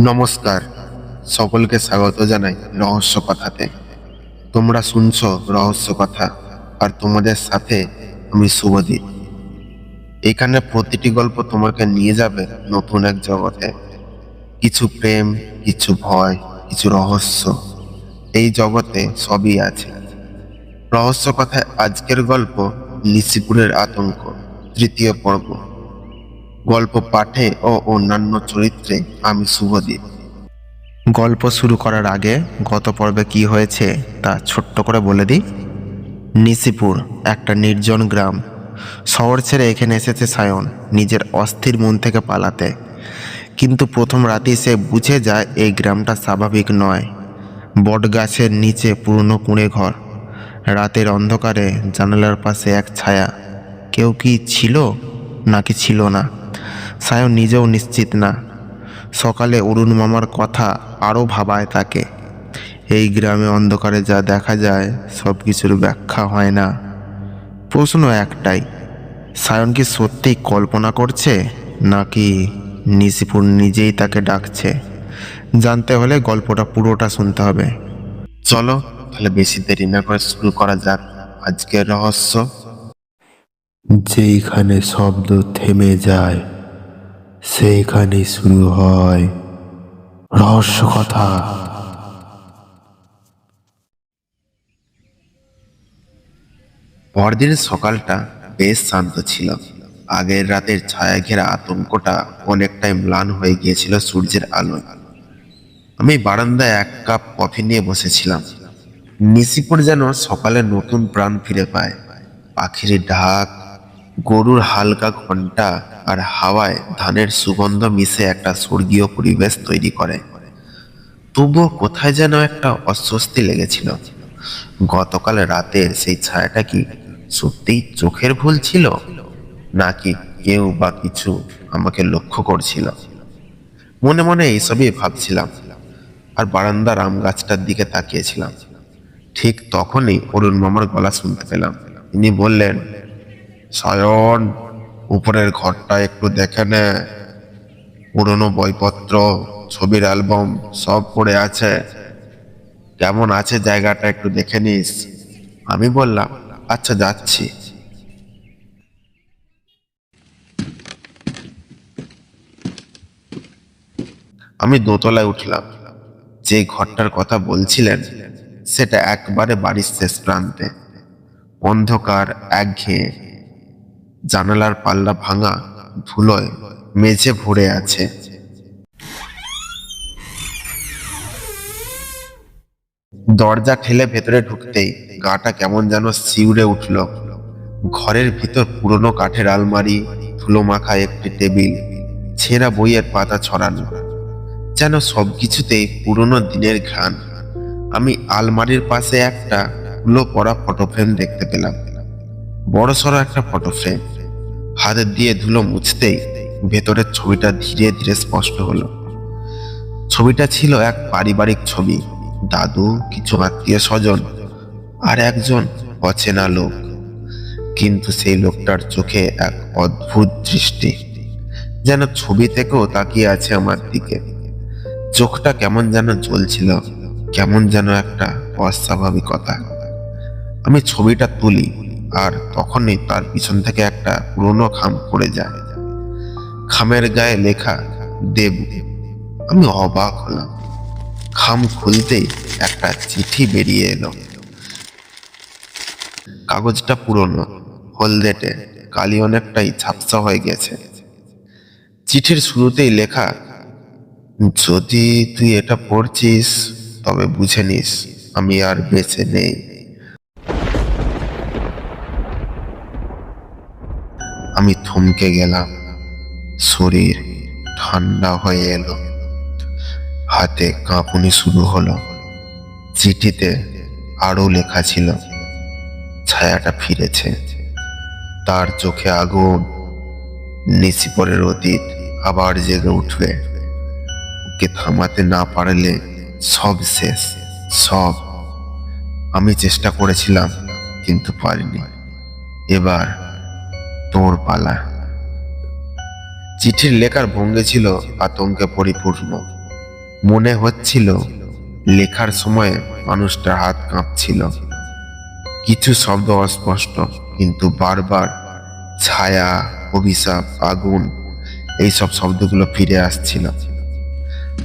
নমস্কার, সকলকে স্বাগত জানাই রহস্য কথাতে। তোমরা শুনছো রহস্য কথা, আর তোমাদের সাথে আমি শুভদীপ। এখানে প্রতিটি গল্প তোমাকে নিয়ে যাবে নতুন এক জগতে। কিছু প্রেম, কিছু ভয়, কিছু রহস্য। এই জগতে সবই আছে। রহস্য কথায় আজকের গল্প নিশিপুরের আতঙ্ক, তৃতীয় পর্ব। গল্প পাঠে ও অন্যান্য চরিত্রে আমি শুভদীপ। গল্প শুরু করার আগে গত পর্বে কি হয়েছে তা ছোট্ট করে বলে দিই। নিশিপুর একটা নির্জন গ্রাম। শহর ছেড়ে এখানে এসেছে সায়ন নিজের অস্থির মন থেকে পালাতে। কিন্তু প্রথম রাতেই সে বুঝে যায় এই গ্রামটা স্বাভাবিক নয়। বটগাছের নিচে পুরনো কুঁড়ে ঘর, রাতের অন্ধকারে জানালার পাশে এক ছায়া। কেউ কি ছিল নাকি ছিল না, সায়ন নিজেও নিশ্চিত না। সকালে অরুণ মামার কথা আরও ভাবায় তাকে। এই গ্রামে অন্ধকারে যা দেখা যায় সব কিছুর ব্যাখ্যা হয় না। প্রশ্ন একটাই, সায়ন কি সত্যিই কল্পনা করছে নাকি নিশিপুর নিজেই তাকে ডাকছে? জানতে হলে গল্পটা পুরোটা শুনতে হবে। চলো তাহলে বেশি দেরি না করে শুরু করা যাক আজকের রহস্য। যেইখানে শব্দ থেমে যায় সেইখানেই শুরু হয় রহস্য কথা। পরদিন সকালটা বেশ শান্ত ছিল। আগের রাতের ছায়া ঘেরা আতঙ্কটা অনেকটাই ম্লান হয়ে গিয়েছিল সূর্যের আলোয়। আমি বারান্দায় এক কাপ কফি নিয়ে বসেছিলাম। নিশিপুর যেন সকালে নতুন প্রাণ ফিরে পায়। পাখির ডাক, গরুর হালকা ঘন্টা আর হাওয়ায় ধানের সুগন্ধ মিশে একটা স্বর্গীয় পরিবেশ তৈরি করে। তবুও কোথায় যেন একটা অস্বস্তি লেগেছিল। গতকাল রাতের সেই ছায়াটা কি সত্যিই চোখের ভুল ছিল, নাকি কেউ বা কিছু আমাকে লক্ষ্য করছিল? মনে মনে এইসবই ভাবছিলাম, আর বারান্দার আম গাছটার দিকে তাকিয়েছিলাম। ঠিক তখনই অরুণ মামার গলা শুনতে পেলাম। তিনি বললেন, সায়ন, উপরের ঘরটা একটু দেখে নে। পুরনো বইপত্র, ছবির অ্যালবাম সব পড়ে আছে। কেমন আছে জায়গাটা একটু দেখে নিস। আমি বললাম, আচ্ছা যাচ্ছি। আমি দোতলায় উঠলাম। যে ঘরটার কথা বলছিলেন সেটা একবারে বাড়ির শেষ প্রান্তে। অন্ধকার, একঘেয়ে। জানালার পাল্লা ভাঙা, ধুলোয় মেঝে ভরে আছে। দরজা ঠেলে ভেতরে ঢুকতেই গাটা কেমন যেন শিউরে উঠল। ঘরের ভিতর পুরনো কাঠের আলমারি, ধুলো মাখা একটি টেবিল, ছেঁড়া বইয়ের পাতা ছড়ানো, যেন সবকিছুতেই পুরনো দিনের ঘ্রাণ। আমি আলমারির পাশে একটা ধুলো পড়া ফটো ফ্রেম দেখতে পেলাম। বড়সড় একটা ফটো ফ্রেম। হাতে দিয়ে ধুলো মুছতেই ভেতরের ছবিটা ধীরে ধীরে স্পষ্ট হলো। ছবিটা ছিল এক পারিবারিক ছবি। দাদু, কিছু আত্মীয় স্বজন, আর একজন অচেনা লোক। কিন্তু সেই লোকটার চোখে এক অদ্ভুত দৃষ্টি, যেন ছবি থেকেও তাকিয়ে আছে আমার দিকে। চোখটা কেমন যেন জ্বলছিল, কেমন যেন একটা অস্বাভাবিকতা। আমি ছবিটা তুলি, আর তখনই তার পিছন থেকে একটা পুরনো খাম পড়ে যায়। খামের গায়ে লেখা দেবু। আমি অবাক হলাম। খাম খুলতেই একটা চিঠি বেরিয়ে এলো। কাগজটা পুরনো, হলদেটে, কালি অনেকটাই ঝাপসা হয়ে গেছে। চিঠির শুরুতেই লেখা, যদি তুই এটা পড়ছিস তবে বুঝে নিস আমি আর বেঁচে নেই। আমি থমকে গেলাম। শরীর ঠান্ডা হয়ে এলো। হাতে কাঁপুনি শুরু হলো। চিঠিতে আরো লেখা ছিল, ছায়াটা ফিরেছে, তার চোখে আগুন। নিশিপরের অতীত আবার জেগে উঠবে। ওকে থামাতে না পারলে সব শেষ, সব। আমি চেষ্টা করেছিলাম কিন্তু পারিনি। এবার তোর পালা। চিঠির লেখার ভঙ্গি ছিল আতঙ্কে পরিপূর্ণ। মনে হচ্ছিল লেখার সময় মানুষটার হাত কাঁপছিল। কিছু শব্দ অস্পষ্ট, কিন্তু বারবার ছায়া, অভিশাপ, আগুন, এইসব শব্দগুলো ফিরে আসছিল।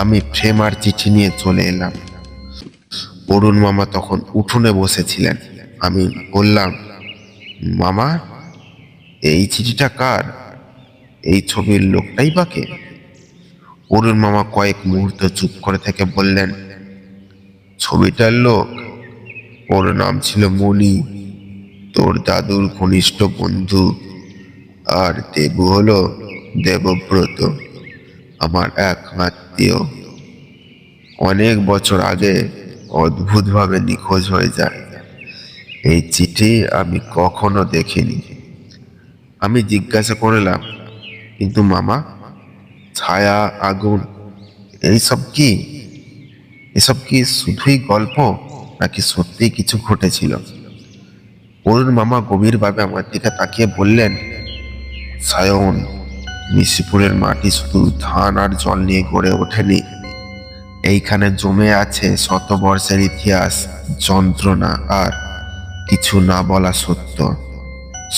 আমি ফ্রেম আর চিঠি নিয়ে চলে এলাম। অরুণ মামা তখন উঠোনে বসেছিলেন। আমি বললাম, মামা, এই চিঠিটা কার? এই ছবির লোকটাই বা কে? অরুণ মামা কয়েক মুহূর্ত চুপ করে থেকে বললেন, ছবিটার লোক, ওর নাম ছিল মণি, তোর দাদুর ঘনিষ্ঠ বন্ধু। আর দেবু হলো দেবব্রত, আমার এক আত্মীয়। অনেক বছর আগে অদ্ভুতভাবে নিখোঁজ হয়ে যায়। এই চিঠি আমি কখনো দেখিনি। আমি জিজ্ঞাসা করলাম, কিন্তু মামা, ছায়া, আগুন, এইসব কি? এসব কি শুধুই গল্প, নাকি সত্যিই কিছু ঘটেছিল? অরুণ মামা গভীরভাবে আমার দিকে তাকিয়ে বললেন, সায়ন, নিশিপুরের মাটি শুধু ধান আর জল নিয়ে গড়ে ওঠেনি। এইখানে জমে আছে শতবর্ষের ইতিহাস, যন্ত্রণা আর কিছু না বলা সত্য।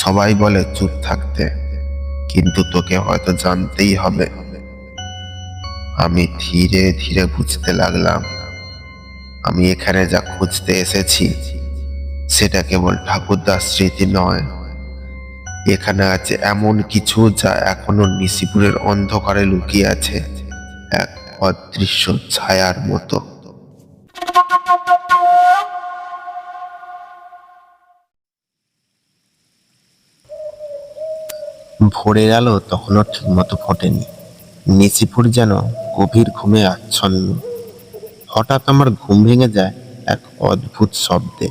সবাই বলে চুপ থাকতে, কিন্তু তোকে হয়তো জানতেই হবে। আমি ধীরে ধীরে বুঝতে লাগলাম, আমি এখানে যা খুঁজতে এসেছি সেটা কেবল ঠাকুরদার স্মৃতি নয়। এখানে আছে এমন কিছু যা এখনো নিশিপুরের অন্ধকারে লুকিয়ে আছে, এক অদৃশ্য ছায়ার মতো। ভোরের আলো তখনও ঠিকমতো ফোটেনি। নিশিপুর যেন গভীর ঘুমে আচ্ছন্ন। হঠাৎ আমার ঘুম ভেঙে যায় এক অদ্ভুত শব্দে।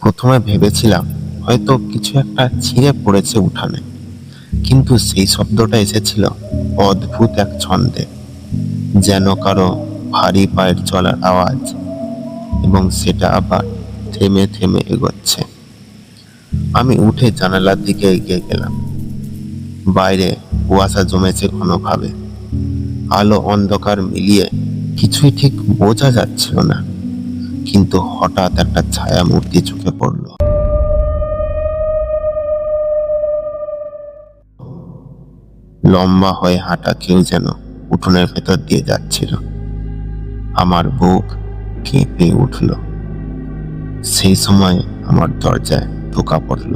প্রথমে ভেবেছিলাম হয়তো কিছু একটা ছিঁড়ে পড়েছে উঠানে, কিন্তু সেই শব্দটা এসেছিল অদ্ভুত এক ছন্দে, যেন কারো ভারী পায়ের চলার আওয়াজ, এবং সেটা আবার থেমে থেমে এগোচ্ছে। আমি উঠে জানালার দিকে এগিয়ে গেলাম। বাইরে কুয়াশা জমেছে ঘনভাবে। আলো অন্ধকার মিলিয়ে কিছুই ঠিক বোঝা যাচ্ছিল না, কিন্তু হঠাৎ একটা ছায়া মূর্তি চোখে পড়ল। লম্বা হয়ে হাঁটা কেউ যেন উঠোনের ভেতর দিয়ে যাচ্ছিল। আমার বুক কেঁপে উঠল। সেই সময় আমার দরজায় ঢোকা পড়ল।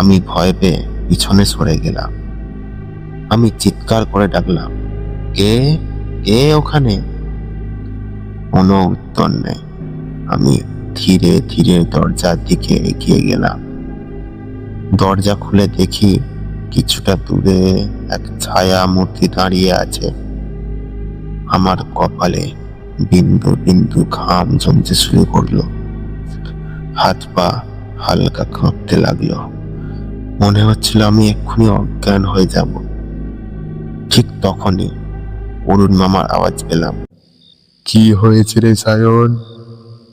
আমি ভয় পেয়ে পিছনে সরে গেলাম। আমি চিৎকার করে ডাকলাম, কে কে ওখানে? কোনো উত্তর নেই। আমি ধীরে ধীরে দরজার দিকে এগিয়ে গেলাম। দরজা খুলে দেখি কিছুটা দূরে এক ছায়া মূর্তি দাঁড়িয়ে আছে। আমার কপালে বিন্দু বিন্দু ঘাম জমতে শুরু করলো। হাত পা হালকা কাঁপতে লাগলো। মনে হচ্ছিল আমি এক্ষুনি অজ্ঞান হয়ে যাব। ঠিক তখনই অরুণ মামার আওয়াজ পেলাম। কি হয়েছে রে সায়ন?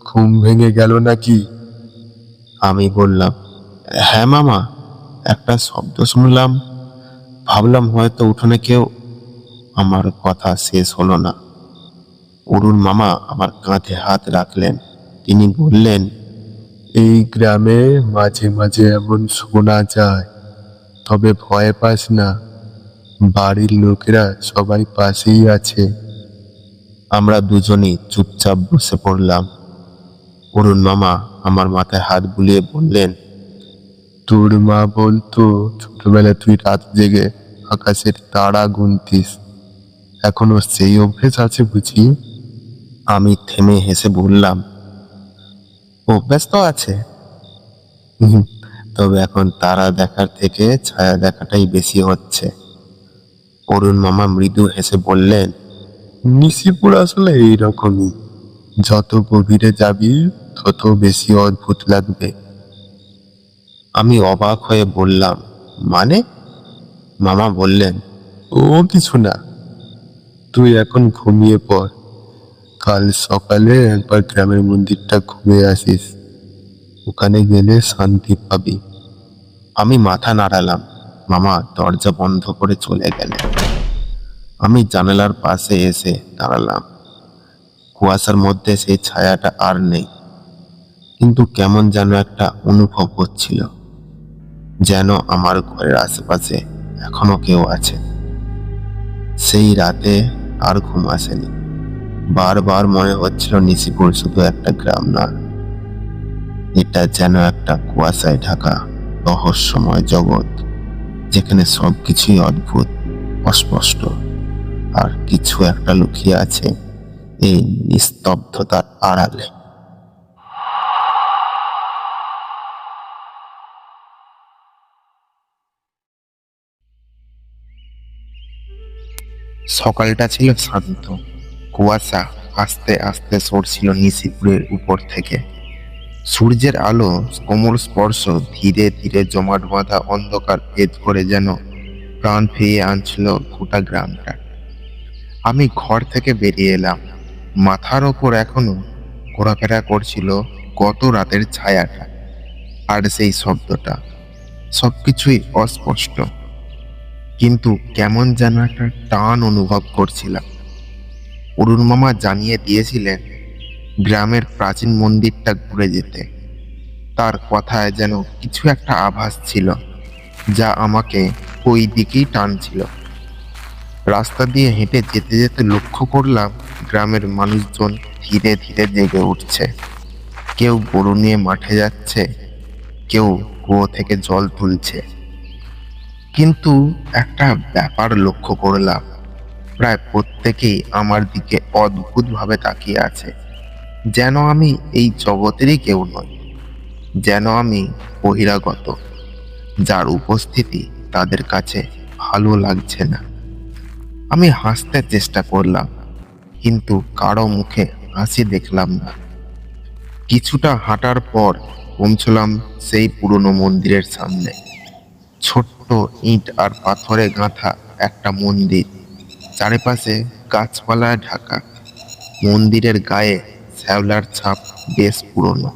ঘুম ভেঙে গেল নাকি? আমি বললাম, হ্যাঁ মামা, একটা শব্দ শুনলাম, ভাবলাম হয়তো উঠোনে কেউ। আমার কথা শেষ হলো না। অরুণ মামা আমার কাঁধে হাত রাখলেন। তিনি বললেন, এই গ্রামে মাঝে মাঝে এমন শোনা যায়, তবে ভয় পাস না, বাড়ির লোকেরা সবাই পাশেই আছে। আমরা দুজনই চুপচাপ বসে পড়লাম। অরুণ মামা আমার মাথায় হাত বুলিয়ে বললেন, তোর মা বলতো ছোটবেলায় তুই রাত জেগে আকাশের তারা গুনতিস, এখনো সেই অভ্যেস আছে বুঝি? আমি থেমে হেসে বললাম, অভ্যাস তো আছে, তবে এখন তারা দেখার থেকে ছায়া দেখাটাই বেশি হচ্ছে। অরুণ মামা মৃদু হেসে বললেন, নিশিপুর আসলে এইরকমই, যত গভীরে যাবি তত বেশি অদ্ভুত লাগবে। আমি অবাক হয়ে বললাম, মানে? মামা বললেন, ও কিছু না, তুই এখন ঘুমিয়ে পড়, কাল সকালে একবার গ্রামের মন্দিরটা ঘুরে আসিস। ওখানে গেলে শান্তি পাবি। আমি মাথা নাড়ালাম। মামা দরজা বন্ধ করে চলে গেলেন। আমি জানালার পাশে এসে দাঁড়ালাম। কুয়াশার মধ্যে সেই ছায়াটা আর নেই, কিন্তু কেমন যেন একটা অনুভব হচ্ছিল, যেন আমার ঘরের আশেপাশে এখনো কেউ আছে। সেই রাতে আর ঘুম আসেনি। বারবার মনে হচ্ছিল নিশিপুর শুধু একটা গ্রাম না, এটা যেন একটা কুয়াশায় ঢাকা রহস্যময় জগৎ, যেখানে সবকিছুই অদ্ভুত, অস্পষ্ট, আর কিছু একটা লুকিয়ে আছে এই নিস্তব্ধতার আড়ালে। সকালটা ছিল শান্ত। কুয়াশা আস্তে আস্তে সরছিল নিশিপুরের উপর থেকে। সূর্যের আলো কোমল স্পর্শ ধীরে ধীরে জমাট বাঁধা অন্ধকার ভেদ করে যেন প্রাণ ফিরিয়ে আনছিল গোটা গ্রামটা। আমি ঘর থেকে বেরিয়ে এলাম। মাথার ওপর এখনো ঘোরাফেরা করছিল গত রাতের ছায়াটা, আর সেই শব্দটা। সবকিছুই অস্পষ্ট, কিন্তু কেমন যেন একটা টান অনুভব করছিলাম। অরুণ মামা জানিয়ে দিয়েছিলেন গ্রামের প্রাচীন মন্দিরটা ঘুরে যেতে। তার কথায় যেন কিছু একটা আভাস ছিল, যা আমাকে ওই দিকেই টানছিল। রাস্তা দিয়ে হেঁটে যেতে যেতে লক্ষ্য করলাম গ্রামের মানুষজন ধীরে ধীরে জেগে উঠছে। কেউ গরু নিয়ে মাঠে যাচ্ছে, কেউ কুয়ো থেকে জল তুলছে। কিন্তু একটা ব্যাপার লক্ষ্য করলাম, প্রায় প্রত্যেকেই আমার দিকে অদ্ভুতভাবে তাকিয়ে আছে, যেন আমি এই জগতেরই কেউ নই, যেন আমি বহিরাগত, যার উপস্থিতি তাদের কাছে ভালো লাগছে না। আমি হাসতে চেষ্টা করলাম, কিন্তু কারো মুখে হাসি দেখলাম না। কিছুটা হাঁটার পর পৌঁছলাম সেই পুরনো মন্দিরের সামনে। ছোট্ট ইট আর পাথরে গাঁথা একটা মন্দির, চারিপাশে গাছপালায় ঢাকা। মন্দিরের গায়ে শ্যাওলার ছাপ বেশ পুরনো।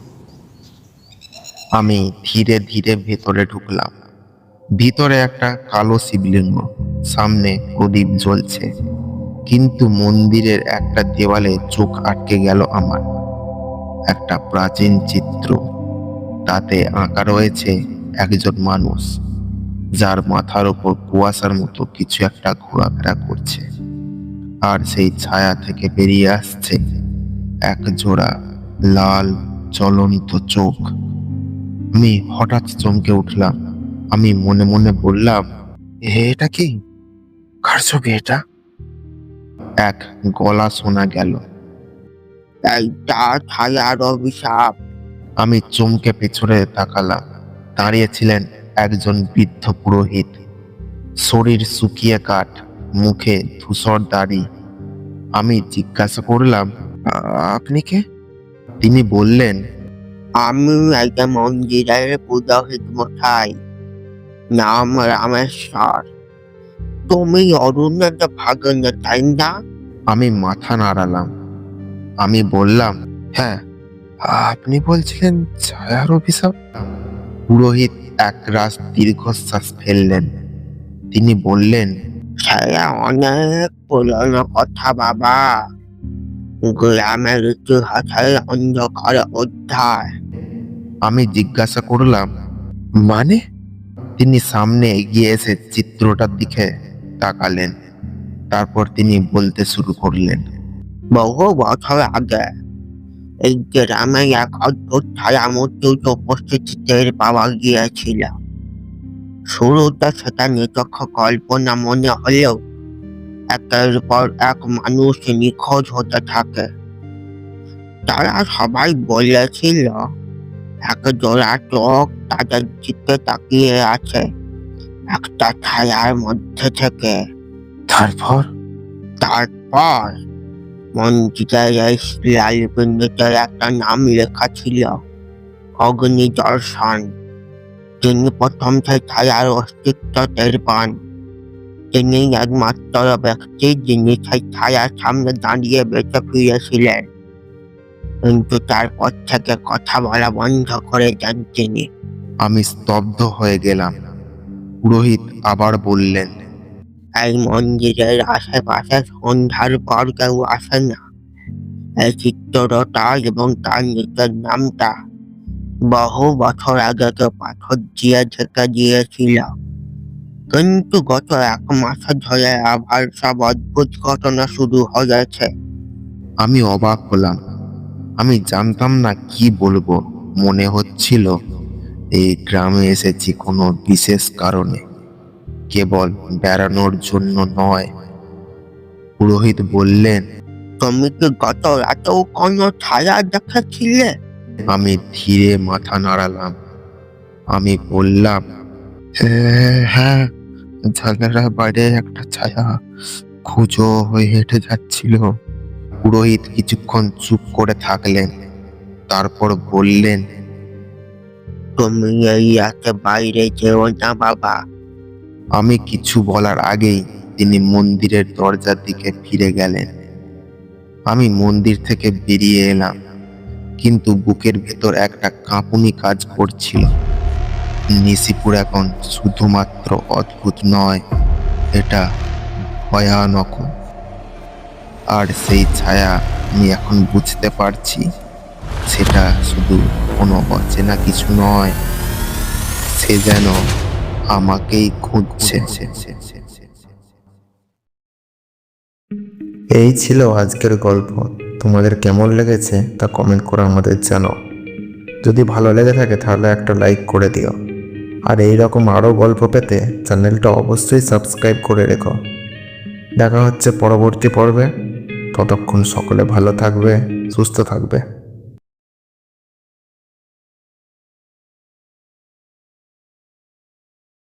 আমি ধীরে ধীরে ভেতরে ঢুকলাম। ভিতরে একটা কালো শিবলিঙ্গ, সামনে প্রদীপ জ্বলছে, কিন্তু মন্দিরের একটা দেওয়ালে চোখ আটকে গেল আমার। একটা প্রাচীন চিত্র, তাতে আঁকা রয়েছে একজন মানুষ, যার মাথার ওপর কুয়াশার মতো কিছু একটা ঘোরাফেরা করছে, আর সেই ছায়া থেকে বেরিয়ে আসছে এক জোড়া লাল জ্বলন্ত চোখ। আমি হঠাৎ চমকে উঠলাম। আমি মনে মনে বললাম, এটা কি? কার ছবি এটা? এক গলা শোনা গেল, এইটা ছায়ার অভিশাপ। আমি চমকে পেছনে তাকালাম। দাঁড়িয়ে ছিলেন একজন বৃদ্ধ পুরোহিত, শরীর শুকিয়ে কাঠ, মুখে ধূসর দাড়ি। আমি জিজ্ঞাসা করলাম, আপনি কে? তিনি বললেন, আমি একটা মন্দিরের পুরোহিত মশাই, নাম রামেশ্বর। তুমি অরুণের ভাগ্নে, তাই না? আমি মাথা নাড়ালাম। আমি বললাম, হ্যাঁ। আপনি বলছিলেন ছায়ার অভিশাপ? পুরোহিত একরাশ দীর্ঘশ্বাস ফেললেন। তিনি বললেন, ছায়া অনেক পুরনো কথা বাবা, গ্রামের ইতিহাসের অন্ধকার অধ্যায়। আমি জিজ্ঞাসা করলাম, মানে? তিনি সামনে এগিয়ে এসে চিত্রটার দিকে তাকালেন। তারপর তিনি বলতে শুরু করলেন, বহু বছর আগে এই গ্রামে এক অদ্ভুত ছায়ামূর্তির উপস্থিতি টের পাওয়া গিয়েছিল। শুরুতে সেটা নিছক কল্পনা মনে হলেও একের পর এক মানুষ নিখোঁজ হতে থাকে। তারা সবাই বলেছিল এক জোড়া চোখ তাদের দিকে তাকিয়ে আছে একটা ছায়ার মধ্যে থেকে। তারপর মন্দিরের এই শিলালিপিতে একটা নাম লেখা ছিল, অগ্নিদর্শন। যিনি প্রথম সেই ছায়ার অস্তিত্ব টের পান, তিনি একমাত্র ব্যক্তি যিনি সেই ছায়ার সামনে দাঁড়িয়ে বেঁচে ফিরেছিলেন। কিন্তু তারপর থেকে কথা বলা বন্ধ করে দেন তিনি। আমি স্তব্ধ হয়ে গেলাম। পুরোহিত আবার বললেন, এই মন্দিরের আশেপাশে সন্ধ্যার পর কেউ আসে না। এই চিত্রটা এবং তার নিচের নামটা বহু বছর আগে কেউ পাথর দিয়ে ঢেকে দিয়েছিল, কিন্তু গত 1 মাস ধরে আবার সব অদ্ভুত ঘটনা শুরু হয়েছে। আমি অবাক হলাম। আমি জানতাম না কি বলবো। মনে হচ্ছিল এই গ্রামে এসেছি কোনো বিশেষ কারণে, কেবল বেড়ানোর জন্য নয়। পুরোহিত বললেন, তুমি কি গত রাতেও কোনো ছায়া দেখেছিলে? আমি ধীরে মাথা নাড়ালাম। আমি বললাম, হ্যাঁ, জানালার বাইরে একটা ছায়া খুঁজো হয়ে হেঁটে যাচ্ছিল। পুরোহিত কিছুক্ষণ চুপ করে থাকলেন, তারপর বললেন, তুমি এই রাতে বাইরে যেও না বাবা। আমি কিছু বলার আগেই তিনি মন্দিরের দরজার দিকে ফিরে গেলেন। আমি মন্দির থেকে বেরিয়ে এলাম, কিন্তু বুকের ভেতর একটা কাঁপুনি কাজ করছিল। নিশিপুর এখন শুধুমাত্র অদ্ভুত নয়, এটা ভয়ানক। আর সেই ছায়া আমি এখন বুঝতে পারছি, সেটা শুধু কোনো অচেনা কিছু নয়, সে যেন আমাকেই খুঁজছে। এই ছিল আজকের গল্প। তোমাদের কেমন লেগেছে তা কমেন্ট করে আমাদের জানাও। যদি ভালো লেগে থাকে তাহলে একটা লাইক করে দিও। আর এই রকম আরও গল্প পেতে চ্যানেলটা অবশ্যই সাবস্ক্রাইব করে রেখো। দেখা হচ্ছে পরবর্তী পর্বে। ততক্ষণ সকলে ভালো থাকবে, সুস্থ থাকবে।